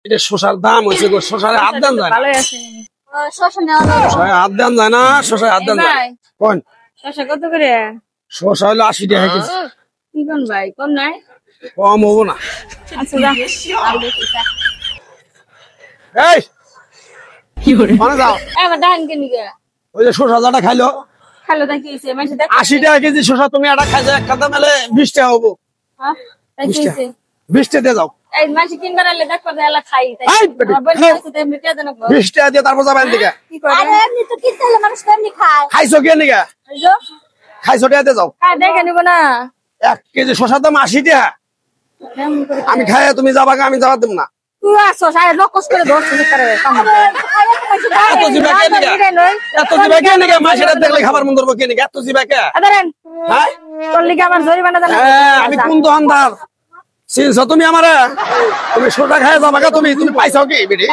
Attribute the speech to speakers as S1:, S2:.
S1: এটা শসার দাম হয়েছে গো, শসার হাত দেন যায় না।
S2: ভালোই আছে। শসা নেওয়া যাবে?
S1: শসায় হাত দেন যায় না, শসায় হাত দেন যায়
S2: ভাই
S1: কোন
S2: শসা কত করে?
S1: শসা হলো 80 টাকা কেজি।
S2: কি কোন ভাই কম নাই?
S1: কম হবো না।
S2: আচ্ছা যা দাম বেশি যা।
S1: এই মানে যাও,
S2: এবার দান কিনি গে
S1: ওই যে শসা যাটা খাইলো
S2: খালো তা কি হইছে মাইছে দেখ
S1: 80 টাকা কেজি শসা, তুমি একটা খাইছো এক কাদা মেলে 20 টাকা হবো।
S2: হ্যাঁ তাই কি
S1: 20 টাকা
S2: হইছে?
S1: 20 টাকা দিয়ে যাও।
S2: এই মাইছে কিনবার আইলে দেখ করে এলা খাই তাই
S1: এই বেটি,
S2: আমার বন্ধু আছে তেমনি কে জানো
S1: 20 টাকা দিয়ে তারপর যাবেন দিকে।
S2: কি করে? আরে এমনি তো কিনতে হলে মানুষ তেমনি খায়।
S1: খাইছো কে নিকে?
S2: বুঝলো?
S1: খাইছো টাকা দিয়ে যাও।
S2: খায় দেখে নিব না।
S1: 1 কেজি শসার দাম 80 টাকা।
S2: কেমন করে?
S1: আমি খাই, তুমি যাবা কে? আমি যাবা দেব না।
S2: তুই আসো সারে নকশ করে ধরছ নি করে কাম
S1: এত জিবা কে নিকে? এত জিবা কে নিকে? মাছেরা দেখলে খাবার মন ধরবো কে নিকে? এত জিবা কে?
S2: আদারেন
S1: হ্যাঁ
S2: তোর লিগে আমার জরিমানা জানা
S1: আমি কোন দোকানদার? চিনছো তুমি আমারে? তুমি শসা খাই যাবা কে? তুমি পাইছো কি বেটি?